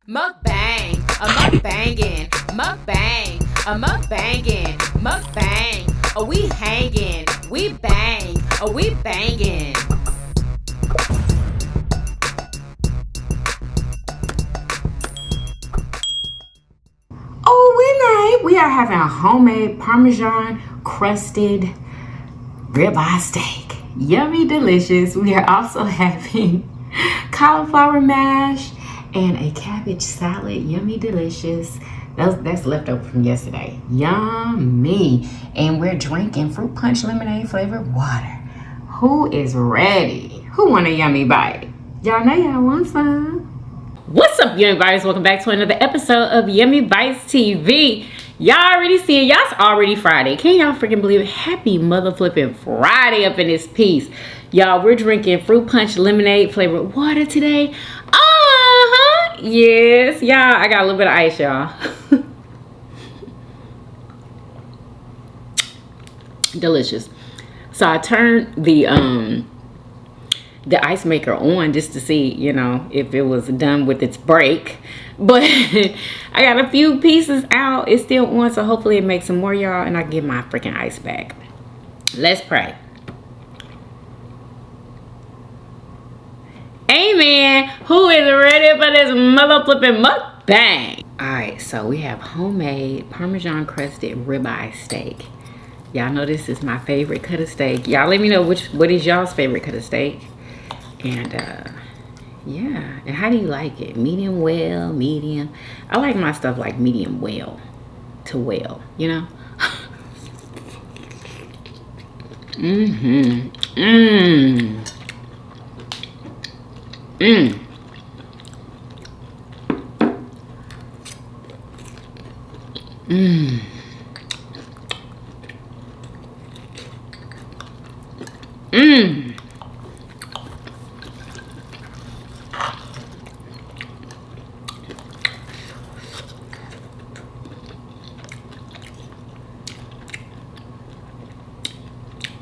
Mukbang, a mukbangin', mukbang, a mukbangin', mukbang. Oh, we hangin', we bang, oh, we bangin'. Oh, we are having a homemade Parmesan Crusted Ribeye steak. Yummy, delicious. We are also having cauliflower mash and a cabbage salad. Yummy, delicious. That's leftover from yesterday. Yummy. And we're drinking fruit punch lemonade flavored water. Who is ready? Who want a yummy bite? Y'all know y'all want some. What's up, Yummybitestv? Welcome back to another episode of Yummybitestv. Y'all already see it. Y'all's already Friday. Can y'all freaking believe it? Happy mother flipping Friday up in this piece. Y'all, we're drinking fruit punch lemonade flavored water today. Yes, y'all. I got a little bit of ice, y'all. Delicious. So I turned the ice maker on just to see, you know, if it was done with its break. But I got a few pieces out. It's still on, so hopefully it makes some more, y'all, and I get my freaking ice back. Let's pray. Amen. Who is ready for this mother flipping mukbang? Alright, so we have homemade Parmesan Crusted Ribeye steak. Y'all know this is my favorite cut of steak. Y'all let me know what is y'all's favorite cut of steak. And yeah, and how do you like it? Medium well, medium. I like my stuff like medium well to well, you know.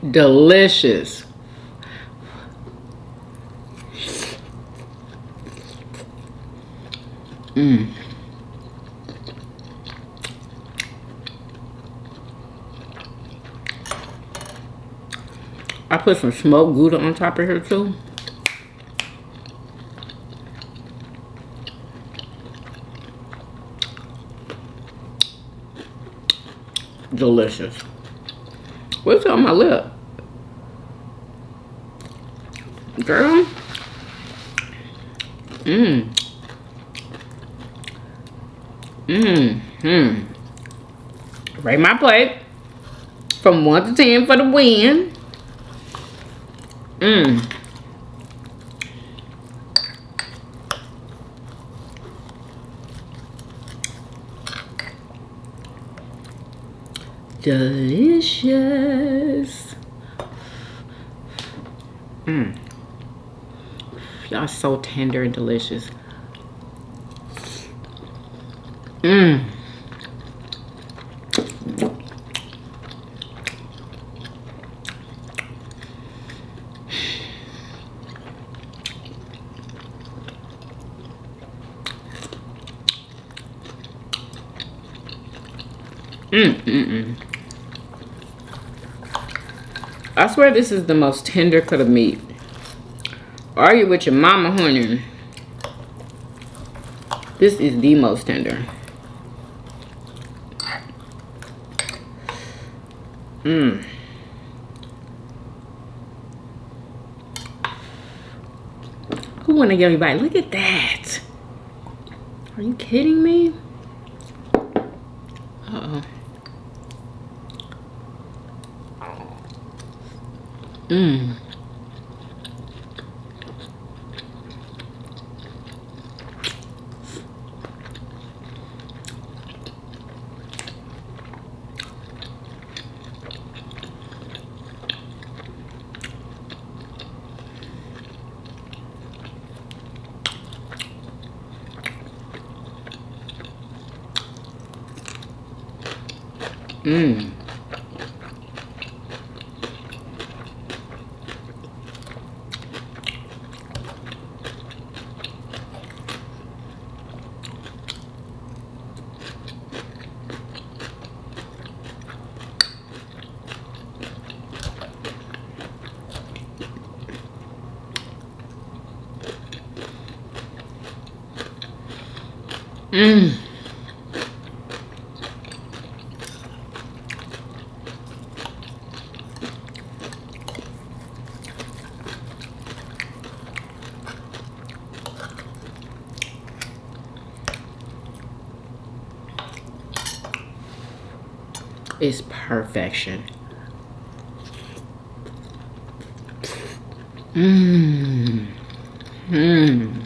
Delicious. I put some smoked Gouda on top of here too. Delicious. What's on my lip? Girl. Rate my plate from 1 to 10 for the win. Delicious. Y'all so tender and delicious. I swear this is the most tender cut of meat. Argue with your mama, honey. This is the most tender. Who want a yummy bite? Look at that. Are you kidding me? Uh-oh. Mmm. It's perfection. Mmm. Mmm.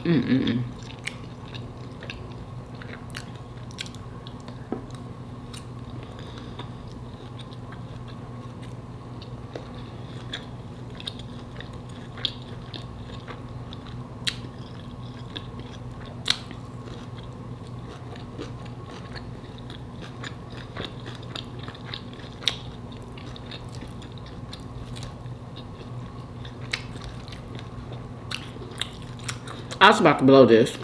Mm-mm-mm. I was about to blow this.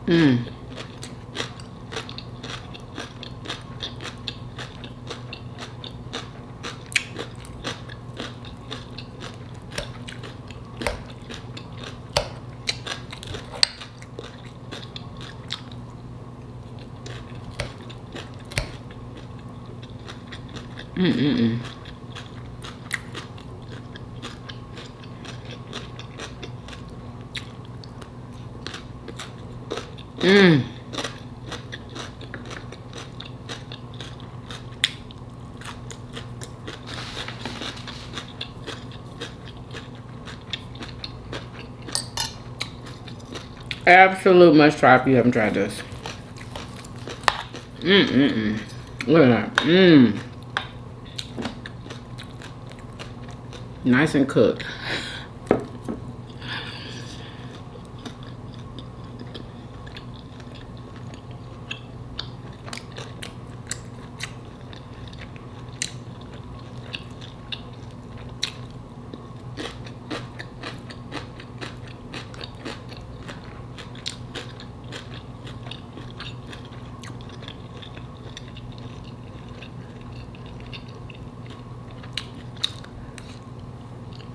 Mmm. Mm-mm-mm. Mmm. Absolute must try if you haven't tried this. Mm-mm-mm. Look at that. Mmm. Nice and cooked.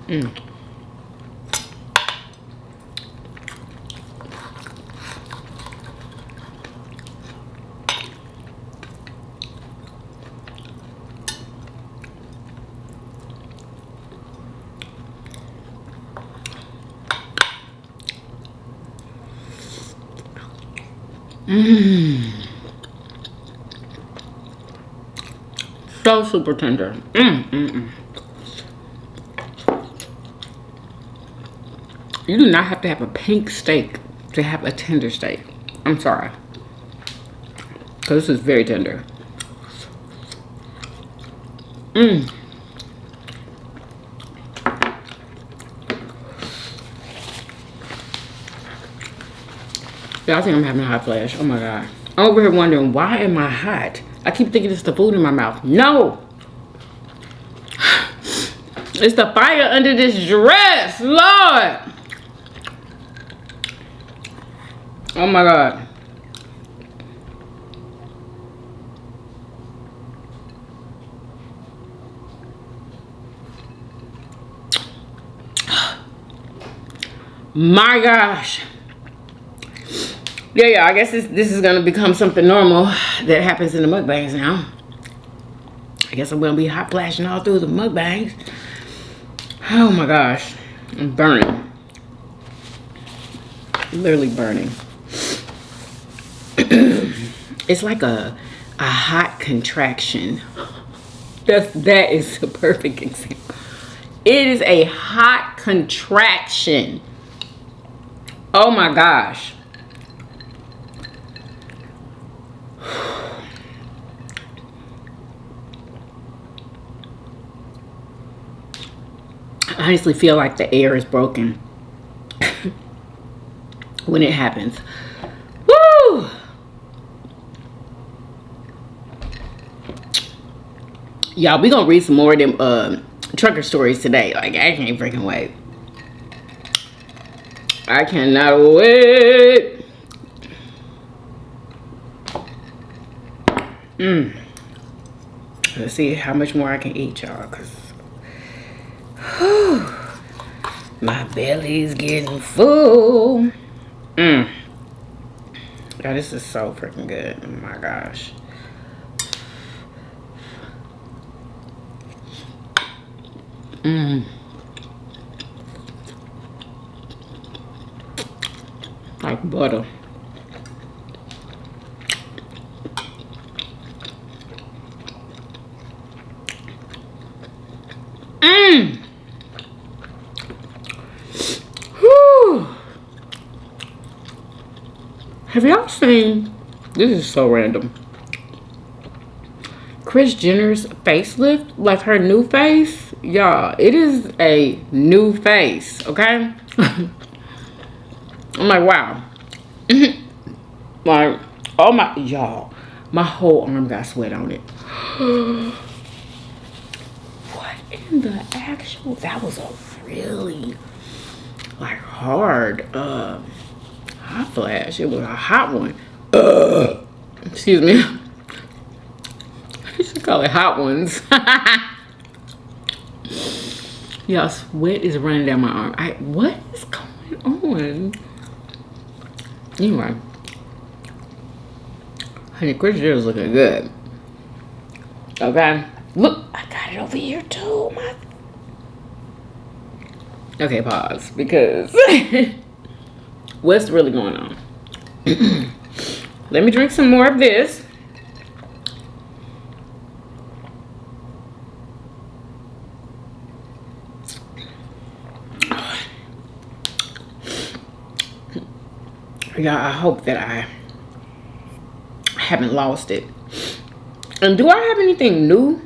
Mm. Mmm. So super tender. Mm-mm-mm. You do not have to have a pink steak to have a tender steak. I'm sorry. Because this is very tender. Mmm. Yeah, I think I'm having a hot flash. Oh my God. I'm over here wondering, why am I hot? I keep thinking it's the food in my mouth. No! It's the fire under this dress. Lord! Oh my God. My gosh. Yeah, I guess this is gonna become something normal that happens in the mukbangs now. I guess I'm gonna be hot flashing all through the mukbangs. Oh my gosh. I'm burning. Literally burning. It's like a hot contraction. That is a perfect example. It is a hot contraction. Oh my gosh. I honestly feel like the air is broken when it happens. Woo! Y'all, we gonna read some more of them trucker stories today. Like, I can't freaking wait. I cannot wait. Let's see how much more I can eat, y'all, because my belly's getting full. Yeah, this is so freaking good. Oh my gosh. Like butter. Whew. Have y'all seen, this is so random, Kris Jenner's facelift? Like her new face? Y'all, it is a new face, okay? I'm like, wow. Like, oh my, y'all, my whole arm got sweat on it. What in the actual, that was a really, like, hard, hot flash. It was a hot one. Excuse me. You should call it hot ones. Y'all, sweat is running down my arm. What is going on? Anyway, honey, Kris Jenner's looking good. Okay, look, I got it over here too. Okay, pause, because what's really going on? Let me drink some more of this. Yeah, I hope that I haven't lost it. And do I have anything new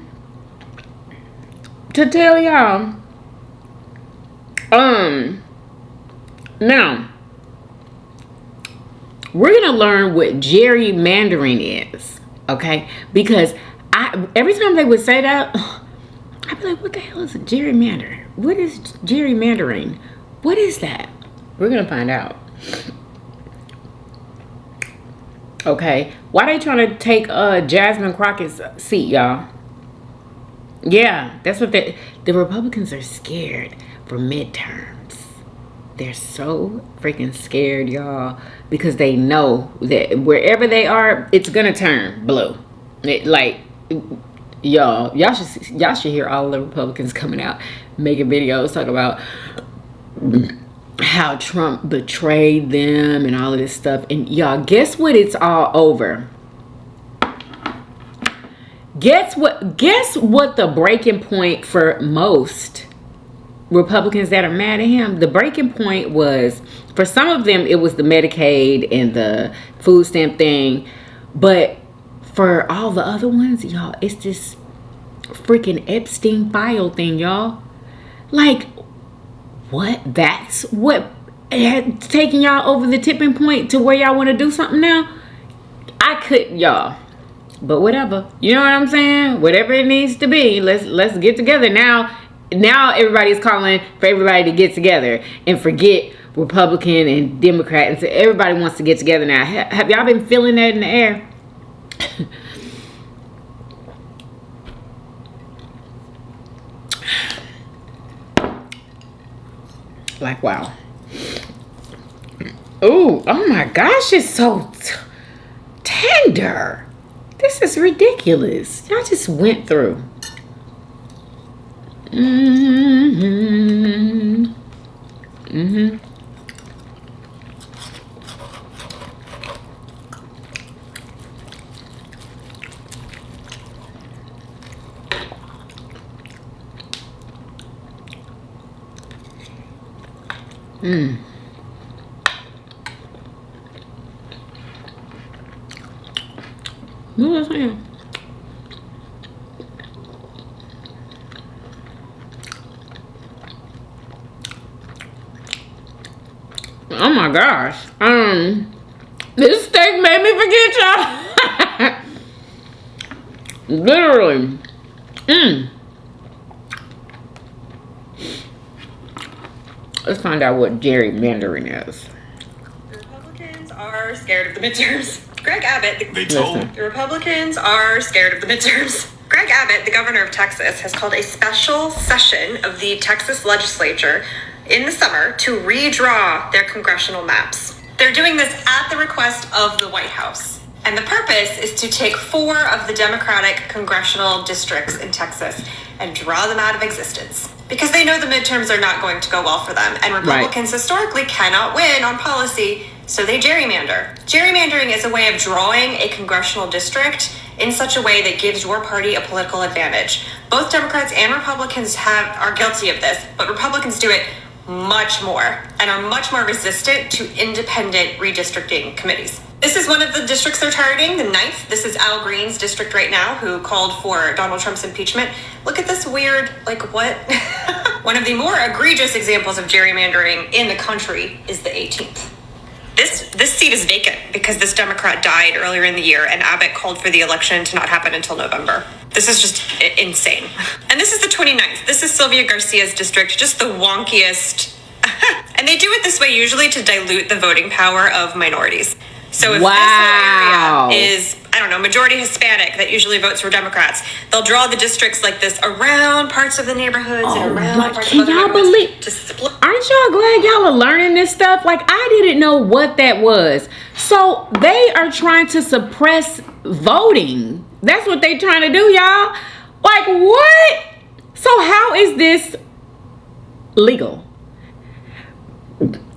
to tell y'all? Now, we're gonna learn what gerrymandering is, okay? Because every time they would say that, I'd be like, what the hell is a gerrymander? What is gerrymandering? What is that? We're gonna find out. Okay, why they trying to take Jasmine Crockett's seat, y'all? Yeah, that's what the Republicans are scared for midterms. They're so freaking scared, y'all, because they know that wherever they are, it's gonna turn blue. Y'all should hear all the Republicans coming out making videos talking about how Trump betrayed them and all of this stuff. And y'all, guess what? It's all over. Guess what the breaking point for most Republicans that are mad at him, the breaking point was, for some of them, it was the Medicaid and the food stamp thing. But for all the other ones, y'all, it's this freaking Epstein file thing, y'all. Like, what? That's what had taken y'all over the tipping point to where y'all want to do something now? I couldn't, y'all. But whatever. You know what I'm saying? Whatever it needs to be. Let's get together. Now everybody's calling for everybody to get together and forget Republican and Democrat. And so everybody wants to get together now. Have y'all been feeling that in the air? Like, wow. Ooh, oh my gosh, it's so tender. This is ridiculous. Y'all just went through. What was I saying? Oh my gosh. This steak made me forget y'all. Literally. Let's find out what gerrymandering is. The Republicans are scared of the midterms. Greg Abbott, the Republicans are scared of the midterms. Greg Abbott, the governor of Texas, has called a special session of the Texas legislature in the summer to redraw their congressional maps. They're doing this at the request of the White House. And the purpose is to take 4 of the Democratic congressional districts in Texas and draw them out of existence. Because they know the midterms are not going to go well for them. And Republicans historically cannot win on policy, so they gerrymander. Gerrymandering is a way of drawing a congressional district in such a way that gives your party a political advantage. Both Democrats and Republicans are guilty of this, but Republicans do it much more and are much more resistant to independent redistricting committees. This is one of the districts they're targeting, the 9th. This is Al Green's district right now, who called for Donald Trump's impeachment. Look at this weird, like, what? One of the more egregious examples of gerrymandering in the country is the 18th. This seat is vacant because this Democrat died earlier in the year and Abbott called for the election to not happen until November. This is just insane. And this is the 29th. This is Sylvia Garcia's district, just the wonkiest. And they do it this way usually to dilute the voting power of minorities. So if this whole area is, I don't know, majority Hispanic that usually votes for Democrats, they'll draw the districts like this around parts of the neighborhoods and around parts of the neighborhoods to split. Aren't y'all glad y'all are learning this stuff? Like, I didn't know what that was. So they are trying to suppress voting. That's what they trying to do, y'all. Like, what? So how is this legal?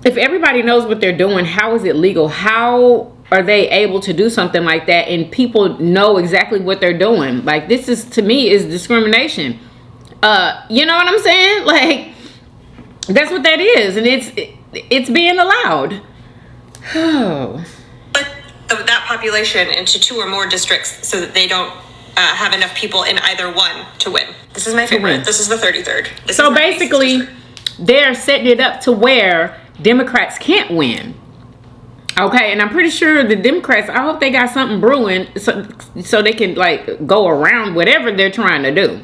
If everybody knows what they're doing, how is it legal? How are they able to do something like that and people know exactly what they're doing? Like, this is, to me, is discrimination. You know what I'm saying? Like, that's what that is, and it's being allowed. Oh. But that population into 2 or more districts so that they don't have enough people in either one to win. This is my favorite. This is the 33rd. So basically, they're setting it up to where Democrats can't win. Okay, and I'm pretty sure the Democrats, I hope they got something brewing so they can, like, go around whatever they're trying to do.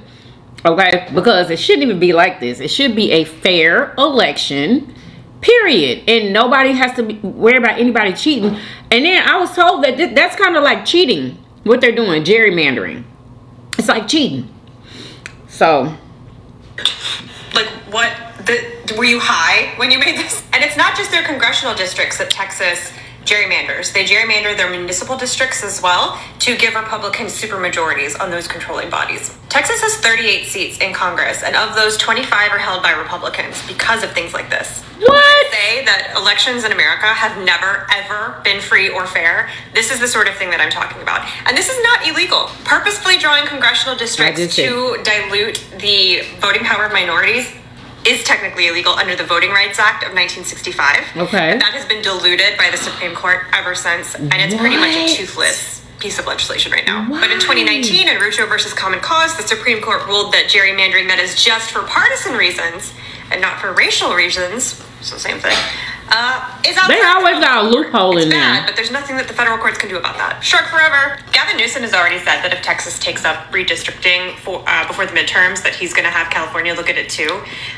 Okay, because it shouldn't even be like this. It should be a fair election, period. And nobody has to worry about anybody cheating. And then I was told that that's kind of like cheating, what they're doing, gerrymandering. It's like cheating. So, like, what? Were you high when you made this? And it's not just their congressional districts that Texas gerrymanders. They gerrymander their municipal districts as well to give Republicans supermajorities on those controlling bodies. Texas has 38 seats in Congress, and of those, 25 are held by Republicans because of things like this. What? I say that elections in America have never, ever been free or fair. This is the sort of thing that I'm talking about. And this is not illegal. Purposefully drawing congressional districts to dilute the voting power of minorities is technically illegal under the Voting Rights Act of 1965. Okay. And that has been diluted by the Supreme Court ever since, and it's pretty much a toothless piece of legislation right now. But in 2019, in Rucho versus Common Cause, the Supreme Court ruled that gerrymandering that is just for partisan reasons and not for racial reasons, so same thing, is outside. They always got a loophole in there. It's bad, but there's nothing that the federal courts can do about that. Shark forever. Gavin Newsom has already said that if Texas takes up redistricting before the midterms, that he's going to have California look at it too.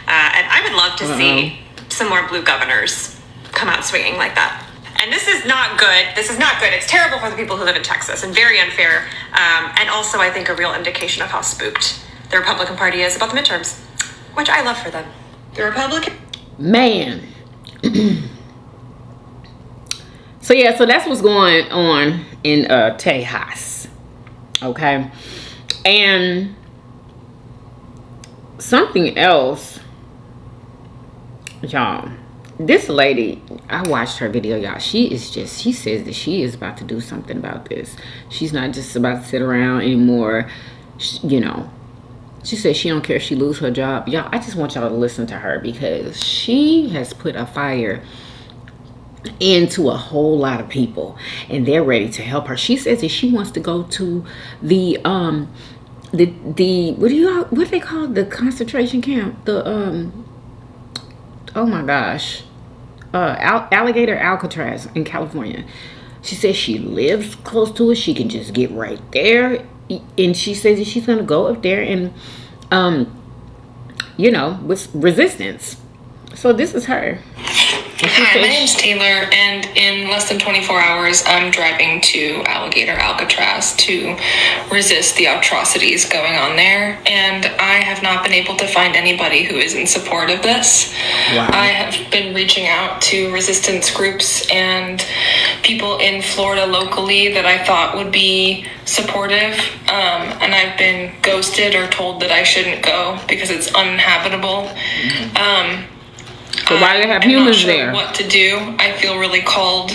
And I would love to see some more blue governors come out swinging like that. And this is not good. This is not good. It's terrible for the people who live in Texas and very unfair. And also, I think, a real indication of how spooked the Republican Party is about the midterms, which I love for them. The Republican... Man. So yeah, so that's what's going on in Tejas. Okay. And something else, y'all. This lady, I watched her video, y'all. She says that she is about to do something about this. She's not just about to sit around anymore. You know, She said she don't care if she lose her job. Y'all, I just want y'all to listen to her because she has put a fire into a whole lot of people and they're ready to help her. She says that she wants to go to the what do they call it? The concentration camp, the oh my gosh, alligator Alcatraz in California. She says she lives close to it. She can just get right there, and she says that she's gonna go up there and you know, with resistance. So this is her. Hi, my name's Taylor, and in less than 24 hours, I'm driving to Alligator Alcatraz to resist the atrocities going on there, and I have not been able to find anybody who is in support of this. Wow. I have been reaching out to resistance groups and people in Florida locally that I thought would be supportive, and I've been ghosted or told that I shouldn't go because it's uninhabitable. So why do they have humans there? I'm not sure what to do. I feel really called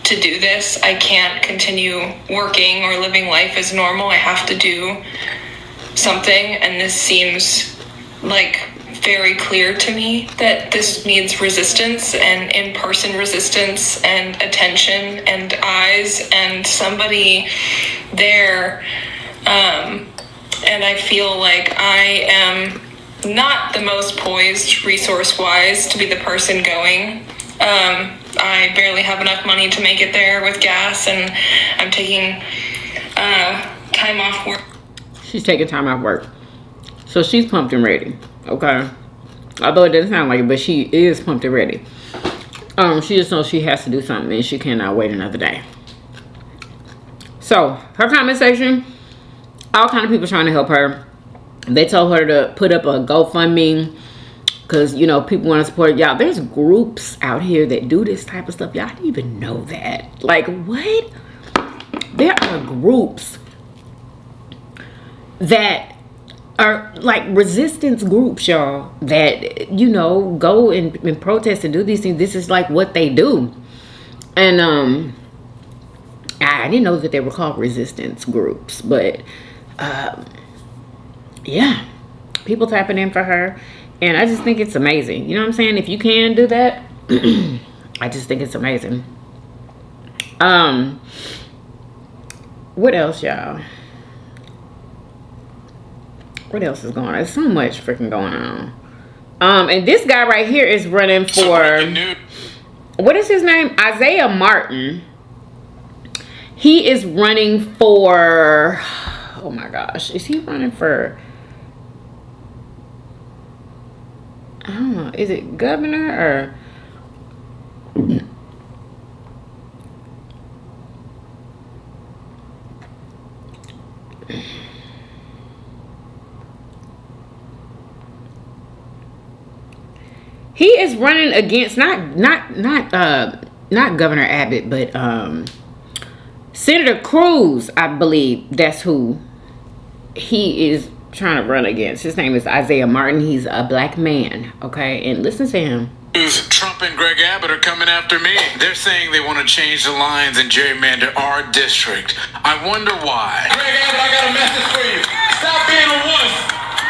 to do this. I can't continue working or living life as normal. I have to do something, and this seems like very clear to me that this needs resistance and in-person resistance and attention and eyes and somebody there. And I feel like I am not the most poised resource-wise to be the person going. I barely have enough money to make it there with gas, and I'm taking time off work. She's taking time off work. So she's pumped and ready, okay? Although it doesn't sound like it, but she is pumped and ready. She just knows she has to do something and she cannot wait another day. So her comment section, all kind of people trying to help her. They told her to put up a GoFundMe because, you know, people want to support y'all. There's groups out here that do this type of stuff. Y'all didn't even know that. Like, what? There are groups that are like resistance groups, y'all, that, you know, go and protest and do these things. This is like what they do. And I didn't know that they were called resistance groups, but yeah, people tapping in for her, and I just think it's amazing. You know what I'm saying? If you can do that, I just think it's amazing. What else, y'all? What else is going on? There's so much freaking going on. And this guy right here is running for, what is his name? Isaiah Martin. He is running for, oh my gosh, is he running for, I don't know, is it governor or? He is running against not Governor Abbott, but Senator Cruz, I believe that's who he is trying to run against. His name is Isaiah Martin. He's a black man, okay? And listen to him. Trump and Greg Abbott are coming after me. They're saying they want to change the lines and gerrymander our district. I wonder why. Greg Abbott, I got a message for you. Stop being a wuss.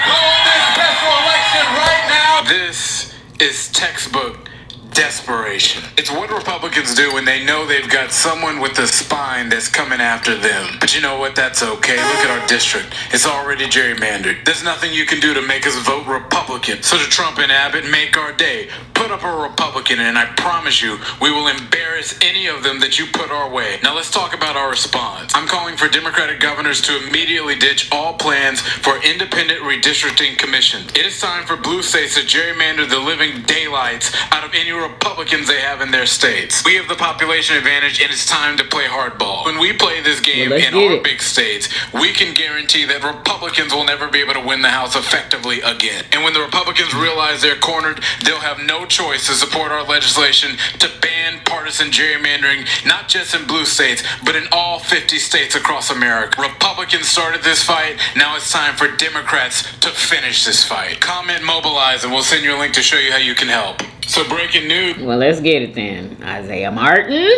Call this special election right now. This is textbook desperation. It's what Republicans do when they know they've got someone with a spine that's coming after them. But you know what? That's okay. Look at our district. It's already gerrymandered. There's nothing you can do to make us vote Republican. So to Trump and Abbott, make our day. Put up a Republican, and I promise you, we will embarrass any of them that you put our way. Now let's talk about our response. I'm calling for Democratic governors to immediately ditch all plans for independent redistricting commissions. It is time for blue states to gerrymander the living daylights out of any Republicans they have in their states. We have the population advantage, and it's time to play hardball. When we play this game in our big states, we can guarantee that Republicans will never be able to win the House effectively again. And when the Republicans realize they're cornered, they'll have no choice to support our legislation to ban partisan gerrymandering, not just in blue states, but in all 50 states across America. Republicans started this fight. Now it's time for Democrats to finish this fight. Comment, mobilize, and we'll send you a link to show you how you can help. So breaking news. Well, let's get it then. Isaiah Martin.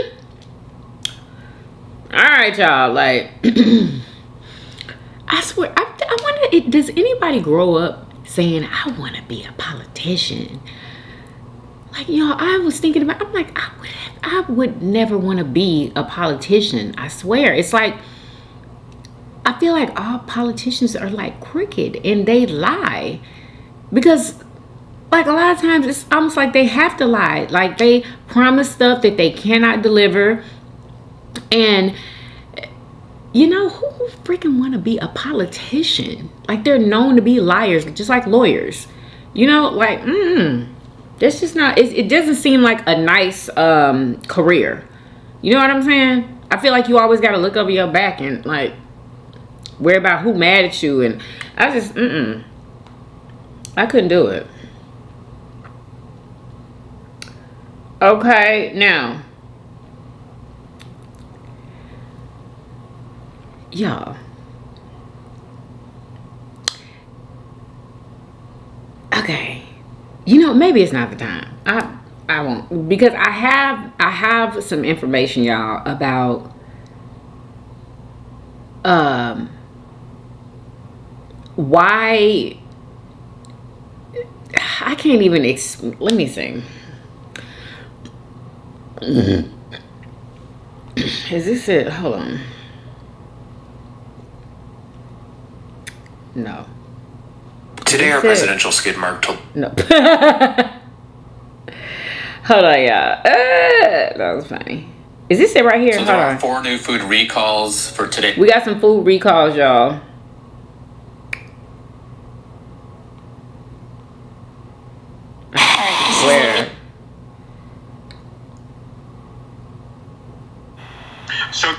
All right, y'all. Like, I swear, I I wonder, does anybody grow up saying, I want to be a politician? Like, y'all, I was thinking about, I'm like, I would never want to be a politician. I swear. It's like, I feel like all politicians are like crooked and they lie. Because, like, a lot of times it's almost like they have to lie. Like, they promise stuff that they cannot deliver. And, you know, who freaking want to be a politician? Like, they're known to be liars, just like lawyers. You know, like, that's just not, it doesn't seem like a nice career. You know what I'm saying? I feel like you always got to look over your back and, like, worry about who mad at you. And I just, I couldn't do it. Okay, now, y'all, okay, you know, maybe it's not the time. I won't, because I have some information, y'all, about why I can't even let me see. Is this it? Hold on. No. Today our presidential skid mark told... No. Hold on, y'all. That was funny. Is this it right here? So there are 4 new food recalls for today. We got some food recalls, y'all. Where? So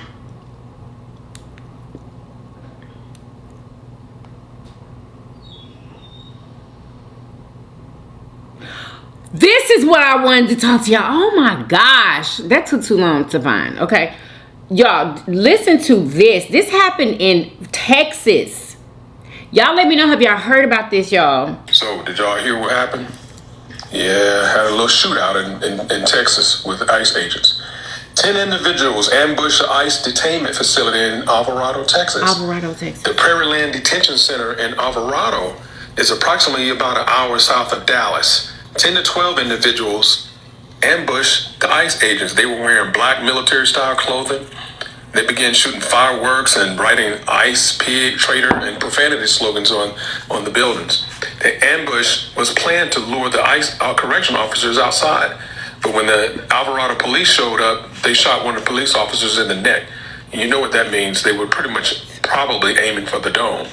This is what I wanted to talk to y'all. Oh my gosh. That took too long to find. Okay. Y'all, listen to this. This happened in Texas. Y'all let me know, have y'all heard about this, y'all? So, did y'all hear what happened? Yeah, had a little shootout in Texas with ICE agents. 10 individuals ambushed the ICE detainment facility in Alvarado, Texas. The Prairieland Detention Center in Alvarado is approximately about an hour south of Dallas. 10 to 12 individuals ambushed the ICE agents. They were wearing black military-style clothing. They began shooting fireworks and writing ICE, pig, traitor, and profanity slogans on the buildings. The ambush was planned to lure the ICE correction officers outside. But when the Alvarado police showed up, they shot one of the police officers in the neck. And you know what that means. They were pretty much probably aiming for the dome.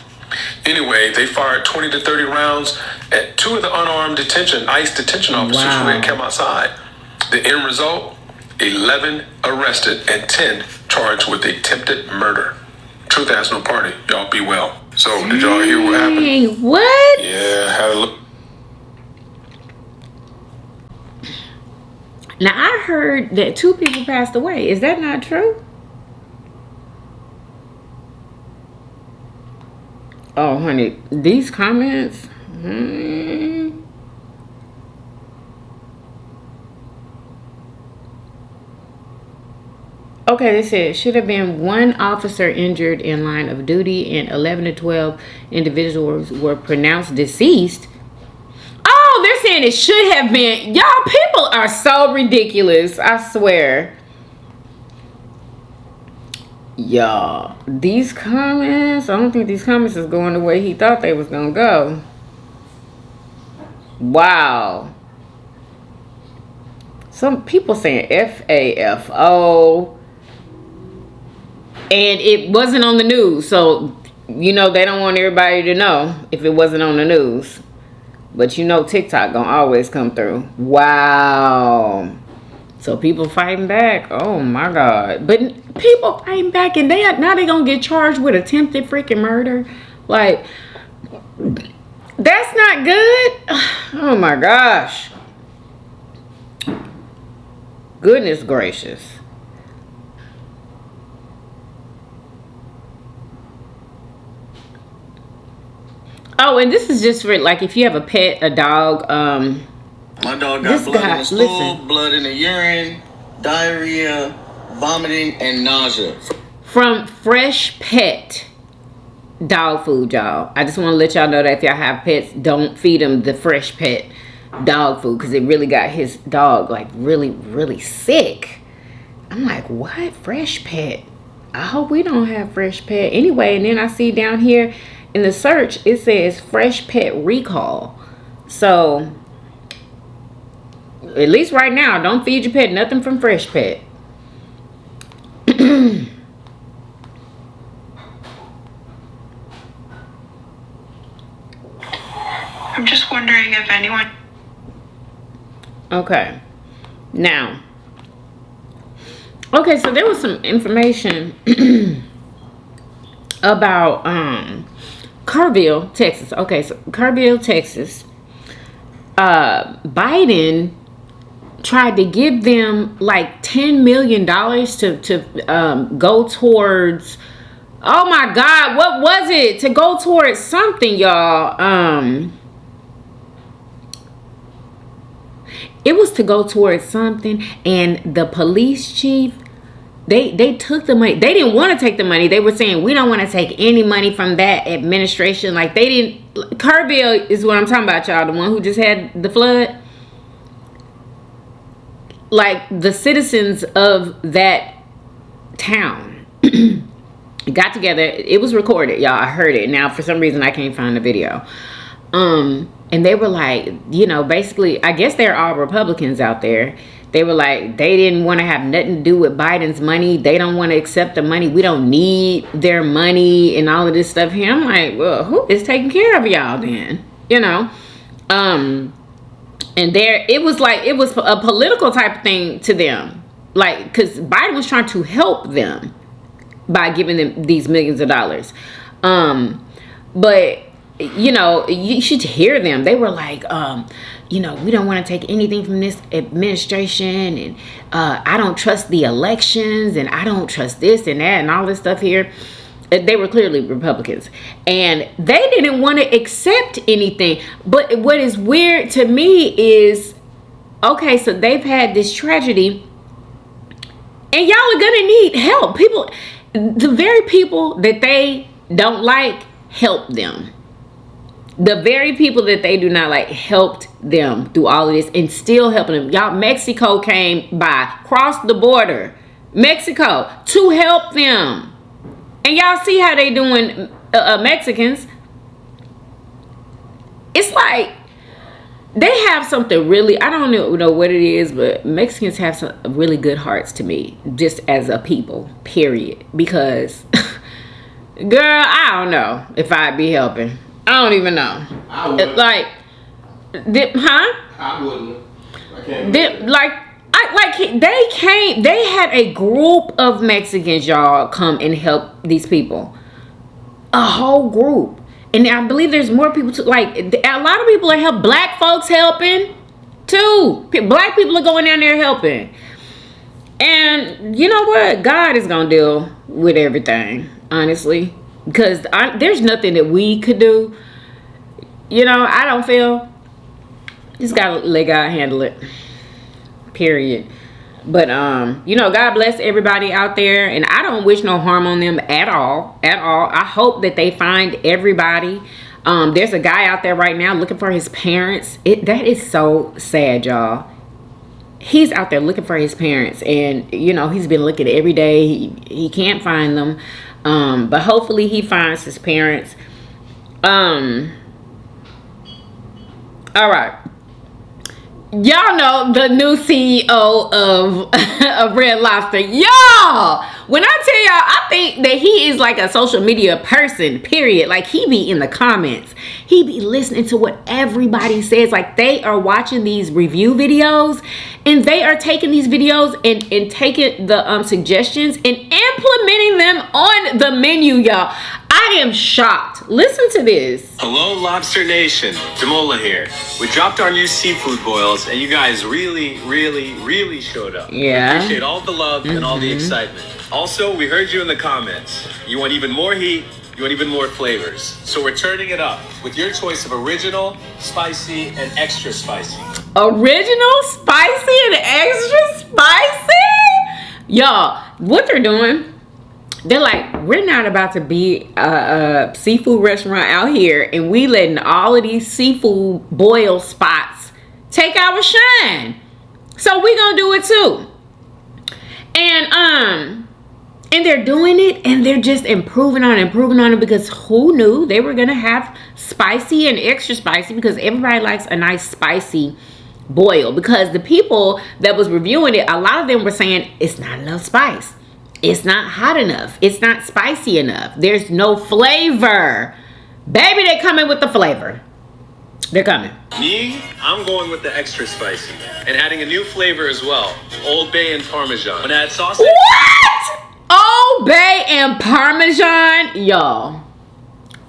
Anyway, they fired 20 to 30 rounds at 2 of the unarmed ICE detention officers who had come outside. The end result, 11 arrested and 10 charged with attempted murder. Truth has no party. Y'all be well. So, did y'all hear what happened? What? Yeah, had a look. Now, I heard that 2 people passed away. Is that not true? Oh, honey, these comments. Okay, they said should have been 1 officer injured in line of duty and 11 to 12 individuals were pronounced deceased. Oh, they're saying it should have been. Y'all, people are so ridiculous. I swear. Y'all, these comments, I don't think these comments is going the way he thought they was gonna go. Wow. Some people saying FAFO. And it wasn't on the news. So, you know, they don't want everybody to know if it wasn't on the news. But you know TikTok gonna always come through. Wow. So people fighting back. Oh my God. But people fighting back and now they gonna get charged with attempted freaking murder. Like, that's not good. Oh my gosh. Goodness gracious. Oh, and this is just for, like, if you have a pet, a dog. My dog got blood in the stool, blood in the urine, diarrhea, vomiting, and nausea. From Fresh Pet. dog food, y'all. I just want to let y'all know that if y'all have pets, don't feed them the fresh pet dog food, because it really got his dog like really, really sick. I'm like, what? Fresh pet? I hope we don't have fresh pet. Anyway, and then I see down here in the search, it says fresh pet recall. So, at least right now, don't feed your pet nothing from fresh pet. I'm just wondering if anyone... Okay. Now. Okay, so there was some information about Kerrville, Texas. Okay, so Kerrville, Texas. Biden tried to give them like $10 million to go towards... Oh my God, what was it? To go towards something, y'all. It was to go towards something, and the police chief, they took the money. They didn't want to take the money. They were saying, we don't want to take any money from that administration. Like, they didn't... Kerrville is what I'm talking about, y'all. The one who just had the flood. Like, the citizens of that town got together. It was recorded, y'all. I heard it. Now, for some reason, I can't find the video. And they were like, you know, basically, I guess they're all Republicans out there. They were like, they didn't want to have nothing to do with Biden's money. They don't want to accept the money. We don't need their money and all of this stuff here. I'm like, well, who is taking care of y'all then? You know? And there, it was like, it was a political type of thing to them. Like, because Biden was trying to help them by giving them these millions of dollars. But... you know, you should hear them. They were like, you know, we don't want to take anything from this administration, and I don't trust the elections, and I don't trust this and that and all this stuff here. They were clearly Republicans, and they didn't want to accept anything. But what is weird to me is, okay, so they've had this tragedy, and y'all are gonna need help. People, the very people that they don't like, help them. The very people that they do not like helped them through all of this, and still helping them. Y'all, Mexico came by, crossed the border, Mexico, to help them. And y'all see how they doing, Mexicans. It's like they have something really, I don't know what it is, but Mexicans have some really good hearts to me, just as a people, period. Because, girl, I don't know if I'd be helping. I don't even know. I wouldn't. Like, I wouldn't. I can't. They had a group of Mexicans, y'all, come and help these people. A whole group. And I believe there's more people too. Like, a lot of people are helping. Black folks helping too. Black people are going down there helping. And you know what? God is going to deal with everything, honestly. Because there's nothing that we could do. You know, I don't feel. Just gotta let God handle it. Period. But, you know, God bless everybody out there. And I don't wish no harm on them at all. At all. I hope that they find everybody. There's a guy out there right now looking for his parents. That is so sad, y'all. He's out there looking for his parents. And, you know, he's been looking every day. He can't find them. But hopefully he finds his parents. All right. Y'all know the new CEO of Red Lobster. Y'all, when I tell y'all, I think that he is like a social media person, period. Like, he be in the comments. He be listening to what everybody says. Like, they are watching these review videos, and they are taking these videos and taking the suggestions and implementing them on the menu, y'all. I am shocked. Listen to this. Hello, Lobster Nation. Damola here. We dropped our new seafood boils, and you guys really, really, really showed up. Yeah. We appreciate all the love and all the excitement. Also, we heard you in the comments. You want even more heat, you want even more flavors. So we're turning it up with your choice of original, spicy, and extra spicy. Original, spicy, and extra spicy? Y'all, what they're doing, they're like, we're not about to be a seafood restaurant out here and we letting all of these seafood boil spots take our shine. So we gonna do it too. And they're doing it and they're just improving on it because who knew they were gonna have spicy and extra spicy, because everybody likes a nice spicy boil. Because the people that was reviewing it, a lot of them were saying it's not enough spice. It's not hot enough. It's not spicy enough. There's no flavor. Baby, they coming with the flavor. They're coming. Me, I'm going with the extra spicy and adding a new flavor as well. Old Bay and Parmesan. When I add sausage. What? Old Bay and Parmesan? Y'all,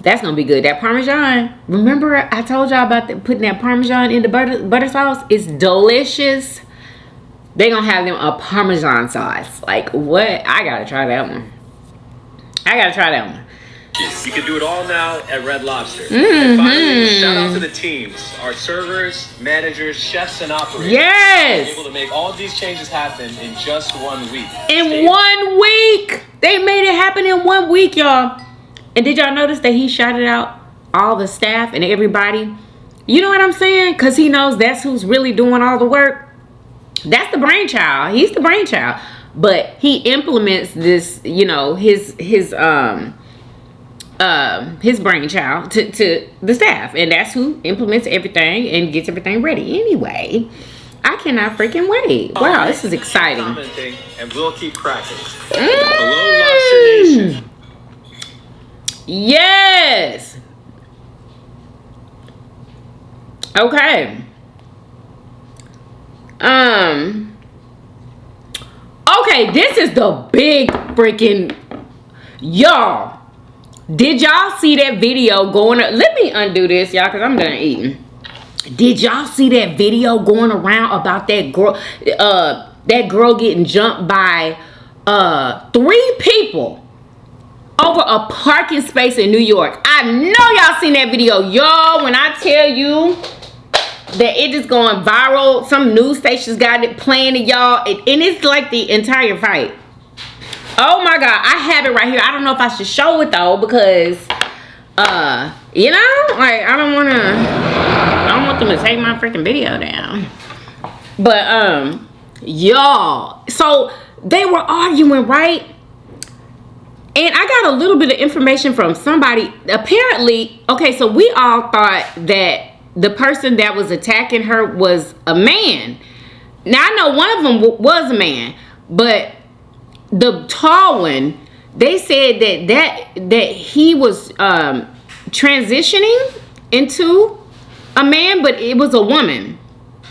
that's gonna be good. That Parmesan. Remember I told y'all about putting that Parmesan in the butter sauce? It's delicious. They gonna have them a Parmesan sauce. Like what? I gotta try that one. You can do it all now at Red Lobster. And finally, shout out to the teams, our servers, managers, chefs, and operators. Yes! Able to make all of these changes happen in just 1 week. In 1 week! They made it happen in 1 week, y'all. And did y'all notice that he shouted out all the staff and everybody? You know what I'm saying? Because he knows that's who's really doing all the work. That's the brainchild. He's the brainchild. But he implements this, you know, his brainchild to the staff, and that's who implements everything and gets everything ready. Anyway, I cannot freaking wait. Wow, this is exciting. And we'll keep cracking. Hello, Lobster Nation. Yes. Okay. Okay, this is the big freaking, y'all. Did y'all see that video going? Let me undo this, y'all, because I'm done eating. Did y'all see that video going around about that girl? That girl getting jumped by 3 people over a parking space in New York. I know y'all seen that video, y'all. When I tell you that it is going viral, some news stations got it playing it, y'all, and it's like the entire fight. Oh my God, I have it right here. I don't know if I should show it though, because you know, like I don't want them to take my freaking video down. But y'all, so they were arguing, right? And I got a little bit of information from somebody. Apparently, okay, so we all thought that the person that was attacking her was a man. Now I know one of them was a man, but the tall one, they said that he was transitioning into a man, but it was a woman.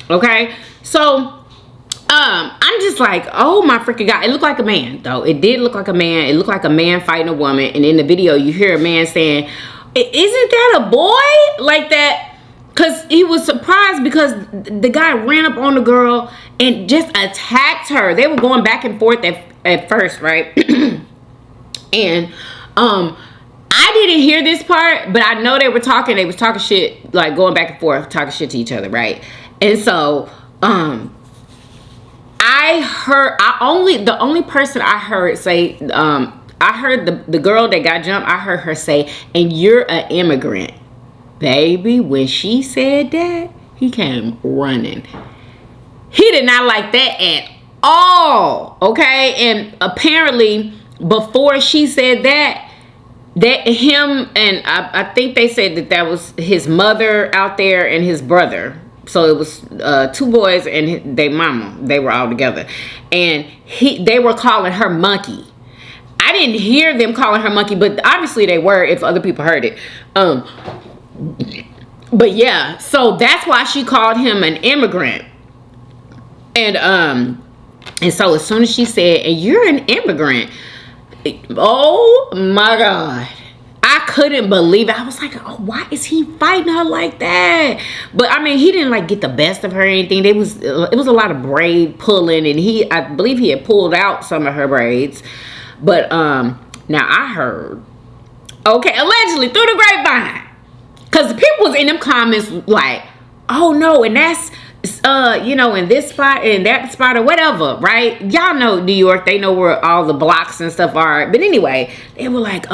Okay, so I'm just like, oh my freaking God. It looked like a man though. It did look like a man. It looked like a man fighting a woman. And in the video you hear a man saying, isn't that a boy? Like that. Because he was surprised because the guy ran up on the girl and just attacked her. They were going back and forth at first, right? And I didn't hear this part, but I know they were talking. They was talking shit, like going back and forth, talking shit to each other, right? And so the only person I heard say, I heard the girl that got jumped, I heard her say, and you're an immigrant. Baby, when she said that, he came running. He did not like that at all, okay? And apparently, before she said that him and I think they said that was his mother out there and his brother. So it was 2 boys and their mama. They were all together. And they were calling her monkey. I didn't hear them calling her monkey, but obviously they were if other people heard it. But yeah, so that's why she called him an immigrant. And so as soon as she said, and you're an immigrant, oh my God, I couldn't believe it. I was like, oh, why is he fighting her like that? But I mean, he didn't like get the best of her or anything. It was a lot of braid pulling, and I believe he had pulled out some of her braids. But now I heard, okay, allegedly through the grapevine, because the people was in them comments like, oh no, and that's you know, in this spot, in that spot, or whatever, right? Y'all know New York, they know where all the blocks and stuff are. But anyway, they were like,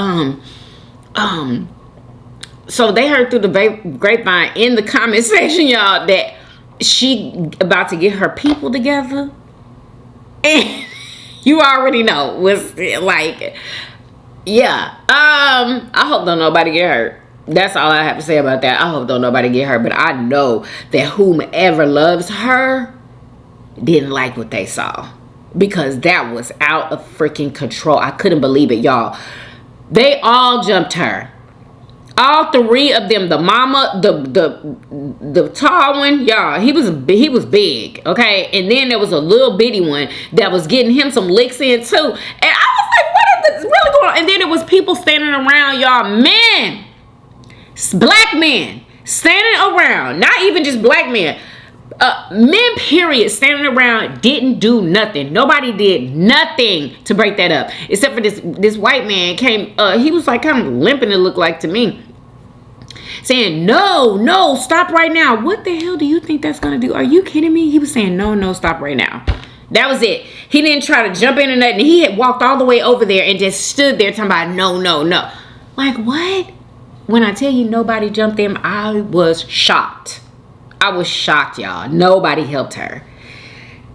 so they heard through the grapevine in the comment section, y'all, that she about to get her people together. And you already know, was like, yeah. I hope don't nobody get hurt. That's all I have to say about that. I hope don't nobody get hurt. But I know that whomever loves her didn't like what they saw. Because that was out of freaking control. I couldn't believe it, y'all. They all jumped her. All three of them, the mama, the tall one, y'all, he was big, okay? And then there was a little bitty one that was getting him some licks in too. And I was like, what is really going on? And then there was people standing around, y'all, men, black men standing around, not even just black men, men period, standing around, didn't do nothing. Nobody did nothing to break that up, except for this white man came, he was like kind of limping, it looked like to me, saying, no, stop right now. What the hell do you think that's gonna do? Are you kidding me? He was saying, no, stop right now. That was it. He didn't try to jump in or nothing. He had walked all the way over there and just stood there talking about no. Like, what? When I tell you nobody jumped in, I was shocked. I was shocked, y'all. Nobody helped her.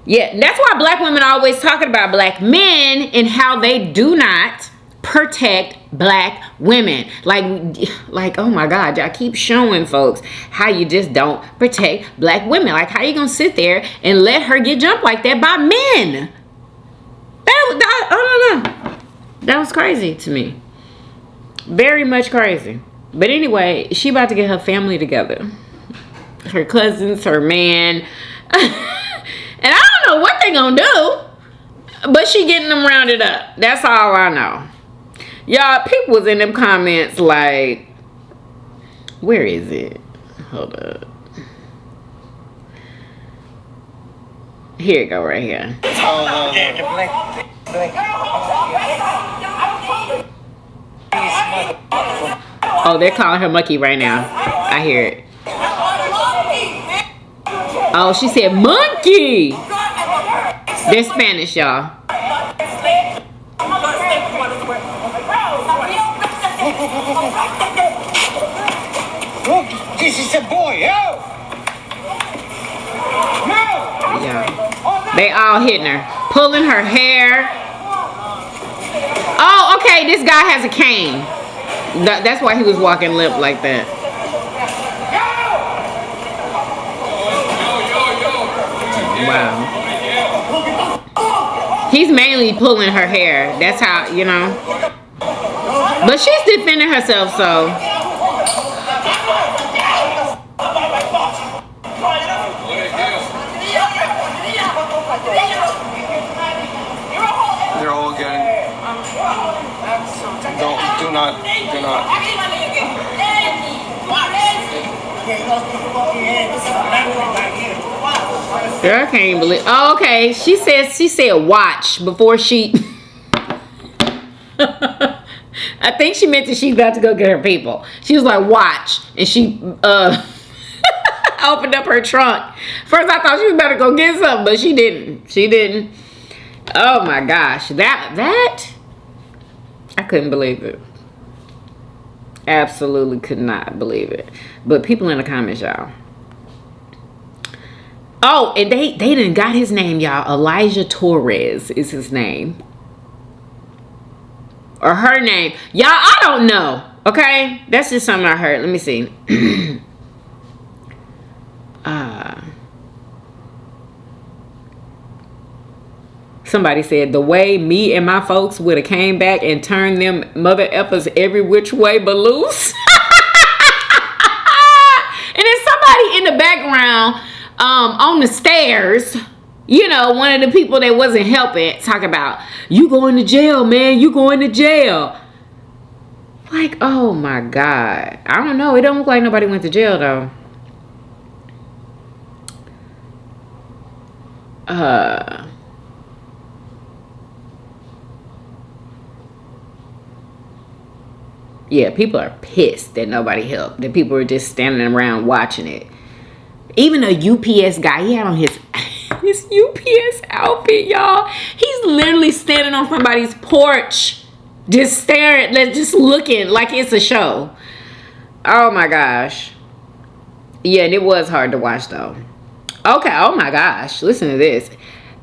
Yeah, that's why black women are always talking about black men and how they do not protect black women. Like, oh my God, I keep showing folks how you just don't protect black women. Like, how you gonna sit there and let her get jumped like that by men? I don't know. That was crazy to me. Very much crazy. But anyway, she about to get her family together. Her cousins, her man. And I don't know what they gonna do, but she getting them rounded up. That's all I know. Y'all, people was in them comments like, where is it? Hold up. Here you go, right here. Oh, they're calling her monkey right now. I hear it. Oh, she said monkey. They're Spanish, y'all. This is a boy, yo! Yeah. They all hitting her. Pulling her hair. Oh, okay, this guy has a cane. That's why he was walking limp like that. Wow. He's mainly pulling her hair. That's how, you know. But she's defending herself, so. They're all getting. Do not. Girl, I can't even believe. Oh, okay. She said watch before she. I think she meant that she's about to go get her people. She was like, watch. And she opened up her trunk. First I thought she was about to go get something, but she didn't. Oh my gosh. That I couldn't believe it. Absolutely could not believe it. But people in the comments, y'all. Oh, and they done got his name, y'all. Elijah Torres is his name. Or her name. Y'all, I don't know. Okay? That's just something I heard. Let me see. Somebody said, the way me and my folks would have came back and turned them mother effers every which way but loose. And then somebody in the background on the stairs, you know, one of the people that wasn't helping, talk about, you going to jail, man. You going to jail. Like, oh my God. I don't know. It don't look like nobody went to jail, though. Yeah, people are pissed that nobody helped. That people were just standing around watching it. Even a UPS guy, he had on his UPS outfit, y'all. He's literally standing on somebody's porch, just staring, just looking like it's a show. Oh my gosh. Yeah, and it was hard to watch though. Okay, oh my gosh, listen to this.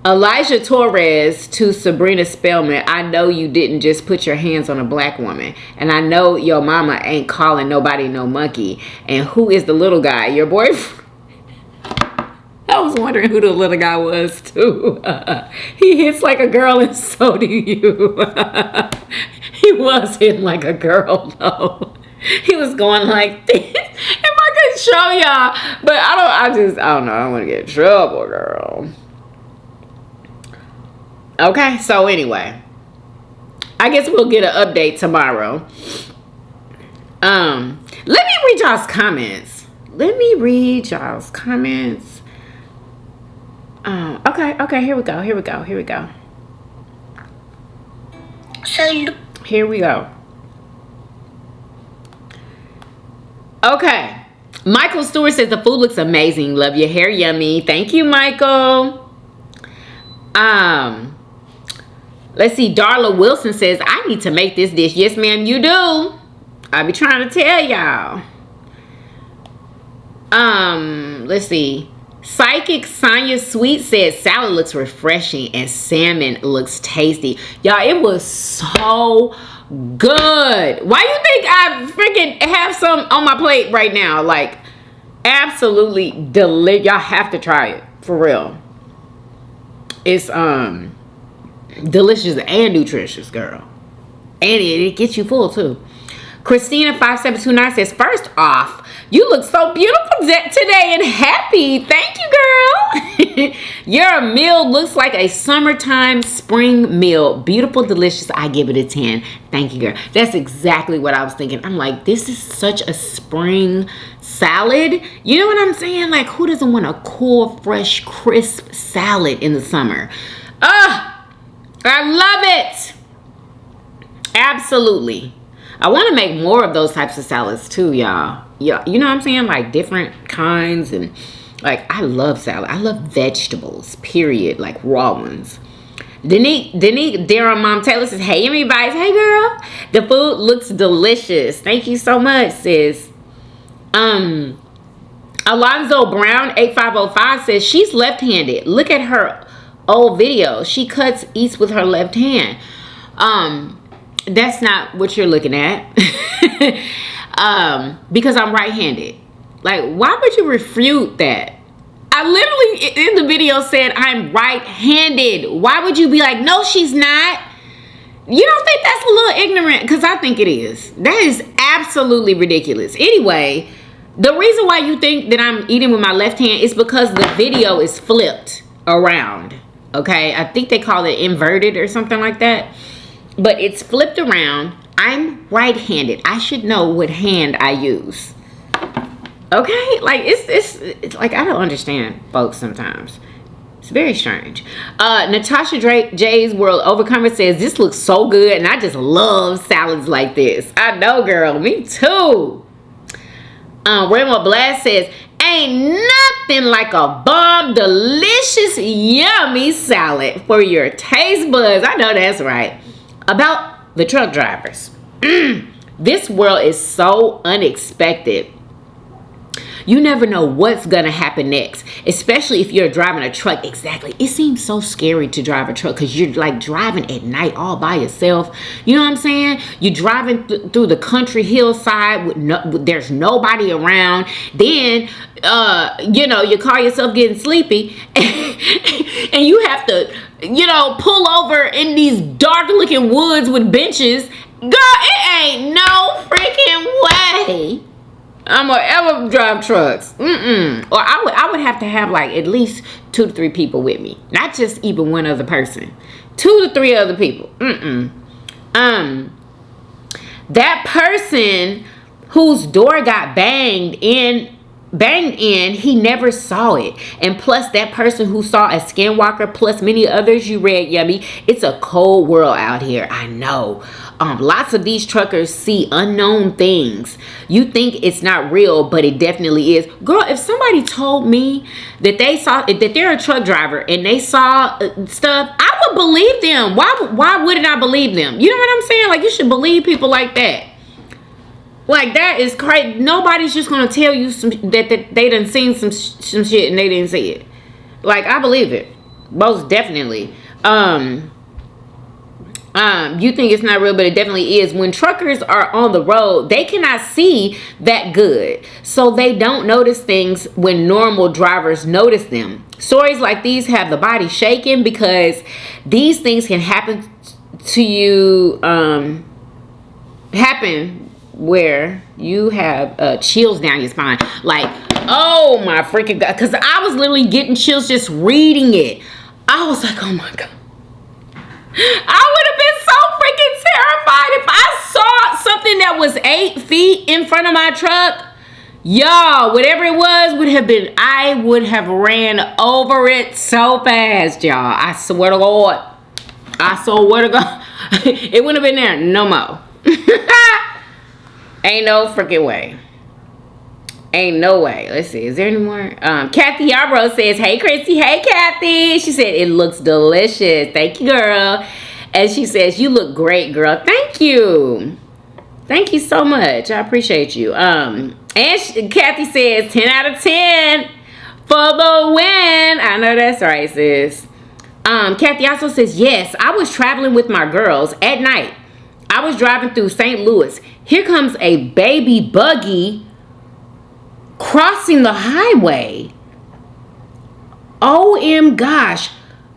Elijah Torres to Sabrina Spellman, I know you didn't just put your hands on a black woman. And I know your mama ain't calling nobody no monkey. And who is the little guy? Your boyfriend? I was wondering who the little guy was too. He hits like a girl and so do you. He was hitting like a girl though. He was going like this. If I could show y'all. But I don't know. I don't want to get in trouble, girl. Okay, so anyway, I guess we'll get an update tomorrow. Let me read y'all's comments. Okay, here we go. Here we go. Okay. Michael Stewart says the food looks amazing. Love your hair, yummy. Thank you, Michael. Let's see. Darla Wilson says, I need to make this dish. Yes, ma'am, you do. I be trying to tell y'all. Let's see. Psychic Sonia Sweet says salad looks refreshing and salmon looks tasty. Y'all, it was so good. Why you think I freaking have some on my plate right now? Like, absolutely delicious. Y'all have to try it for real. It's delicious and nutritious, girl, and it gets you full too. Christina 5729 says, first off, you look so beautiful today and happy. Thank you, girl. Your meal looks like a summertime spring meal. Beautiful, delicious. I give it a 10. Thank you, girl. That's exactly what I was thinking. I'm like, this is such a spring salad. You know what I'm saying? Like, who doesn't want a cool, fresh, crisp salad in the summer? I love it. Absolutely. I want to make more of those types of salads too, y'all. Yeah, you know what I'm saying? Like different kinds, and like I love salad. I love vegetables, period, like raw ones. Denique Darren Mom Taylor says, hey, everybody. Hey, girl. The food looks delicious. Thank you so much, sis. Alonzo Brown 8505 says she's left-handed. Look at her old video. She eats with her left hand. That's not what you're looking at. Because I'm right-handed. Like, why would you refute that? I literally in the video said I'm right-handed. Why would you be like, no, she's not? You don't think that's a little ignorant? Because I think it is. That is absolutely ridiculous. Anyway, the reason why you think that I'm eating with my left hand is because the video is flipped around. Okay? I think they call it inverted or something like that. But it's flipped around. I'm right-handed. I should know what hand I use. Okay? Like, it's like, I don't understand folks sometimes. It's very strange. Natasha J's World Overcomer says, this looks so good, and I just love salads like this. I know, girl. Me too. Raymond Blast says, ain't nothing like a bomb, delicious, yummy salad for your taste buds. I know that's right. About the truck drivers. This world is so unexpected. You never know what's gonna happen next, especially if you're driving a truck. Exactly. It seems so scary to drive a truck because you're like driving at night all by yourself. You know what I'm saying? You're driving through the country hillside with there's nobody around. Then, you know, you call yourself getting sleepy and you have to, you know, pull over in these dark looking woods with benches. Girl, it ain't no freaking way I'm gonna ever drive trucks. Or I would have to have like at least 2 to 3 people with me, not just even one other person. 2 to 3 other people. That person whose door got banged in banged in, he never saw it. And plus, that person who saw a skinwalker, plus many others you read, Yummy, it's a cold world out here. I know. Lots of these truckers see unknown things. You think it's not real, but it definitely is. Girl, if somebody told me that they saw that they're a truck driver and they saw stuff, I would believe them. Why wouldn't I believe them? You know what I'm saying? Like, you should believe people like that. Like, that is crazy. Nobody's just gonna tell you that they done seen some shit and they didn't see it. Like, I believe it, most definitely. You think it's not real, but it definitely is. When truckers are on the road, they cannot see that good, so they don't notice things when normal drivers notice them. Stories like these have the body shaking because these things can happen to you. Happen where you have chills down your spine. Like, oh my freaking God. Because I was literally getting chills just reading it. I was like, oh my God. I would have been so freaking terrified if I saw something that was 8 feet in front of my truck. Y'all, whatever it was would have been, I would have ran over it so fast, y'all. I swear to God. I swear to God. It wouldn't have been there no more. Ain't no freaking way. Ain't no way. Let's see. Is there any more? Kathy Yarbrough says, hey, Chrissy. Hey, Kathy. She said, it looks delicious. Thank you, girl. And she says, you look great, girl. Thank you. Thank you so much. I appreciate you. And Kathy says, 10 out of 10 for the win. I know that's right, sis. Kathy also says, yes, I was traveling with my girls at night. I was driving through St. Louis. Here comes a baby buggy crossing the highway. OM gosh,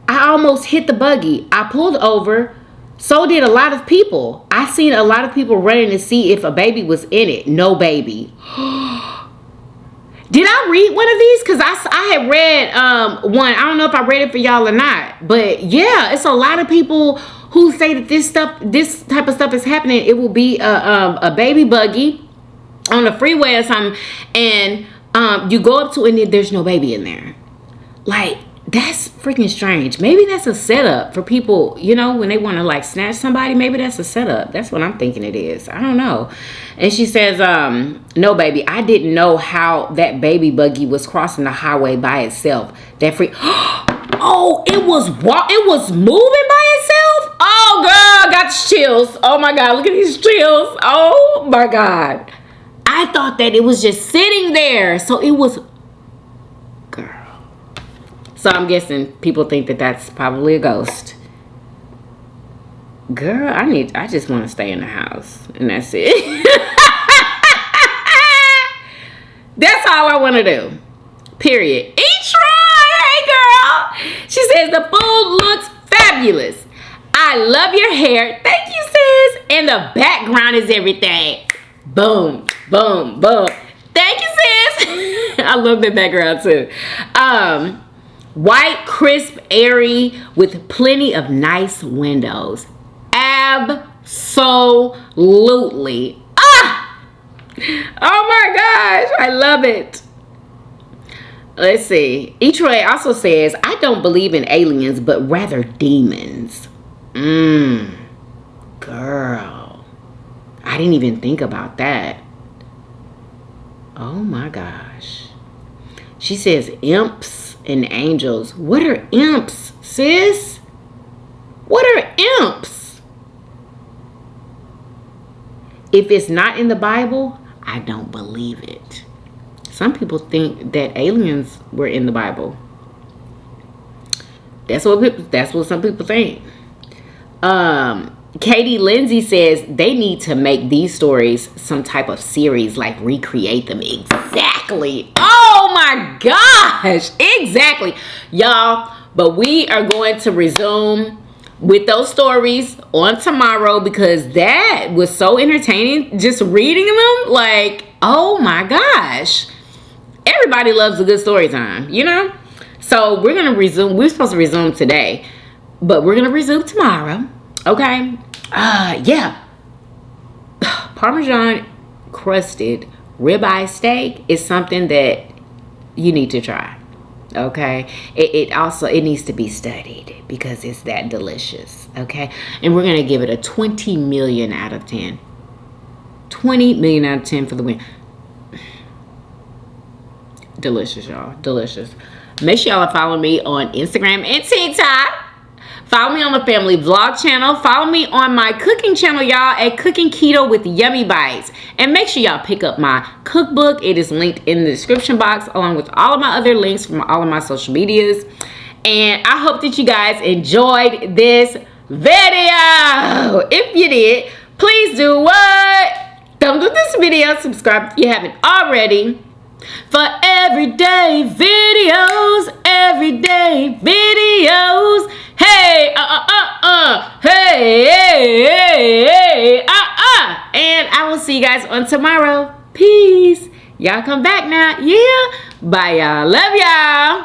I almost hit the buggy. I pulled over. So did a lot of people. I seen a lot of people running to see if a baby was in it. No baby. Did I read one of these? Because I had read one. I don't know if I read it for y'all or not. But yeah, it's a lot of people who say that this type of stuff is happening. It will be a baby buggy on the freeway or something, and you go up to it and there's no baby in there. Like, that's freaking strange. Maybe that's a setup for people, you know, when they want to like snatch somebody. Maybe that's a setup. That's what I'm thinking it is. I don't know. And she says, no, baby, I didn't know how that baby buggy was crossing the highway by itself. That freak. Oh, it was moving by itself. Oh, girl, I got chills. Oh my God, look at these chills. Oh my God. I thought that it was just sitting there. So it was, girl. So I'm guessing people think that that's probably a ghost. Girl, I just want to stay in the house. And that's it. That's all I want to do. Period. Hey, girl. She says the food looks fabulous. I love your hair. Thank you, sis. And the background is everything. Boom, boom, boom. Thank you, sis. I love that background too. White, crisp, airy, with plenty of nice windows. Absolutely. Ah! Oh my gosh, I love it. Let's see. Etroy also says, I don't believe in aliens, but rather demons. Girl. I didn't even think about that. Oh my gosh. She says imps and angels. What are imps, sis? What are imps? If it's not in the Bible, I don't believe it. Some people think that aliens were in the Bible. That's what some people think. Katie Lindsay says they need to make these stories some type of series, like recreate them. Exactly. Oh my gosh. Exactly. Y'all, but we are going to resume with those stories on tomorrow because that was so entertaining. Just reading them, like, oh my gosh. Everybody loves a good story time, you know? So we're going to resume. We're supposed to resume today, but we're going to resume tomorrow. Okay. Yeah. Parmesan Crusted ribeye steak is something that you need to try. Okay, it needs to be studied because it's that delicious. Okay, and we're gonna give it a 20 million out of 10. 20 million out of 10 for the win. Delicious, y'all. Delicious. Make sure y'all are following me on Instagram and TikTok. Follow me on the family vlog channel. Follow me on my cooking channel, y'all, at Cooking Keto with Yummy Bites. And make sure y'all pick up my cookbook. It is linked in the description box along with all of my other links from all of my social medias. And I hope that you guys enjoyed this video. If you did, please do what? Thumbs up this video. Subscribe if you haven't already. For everyday videos, hey, hey, and I will see you guys on tomorrow. Peace. Y'all come back now. Yeah. Bye, y'all. Love y'all.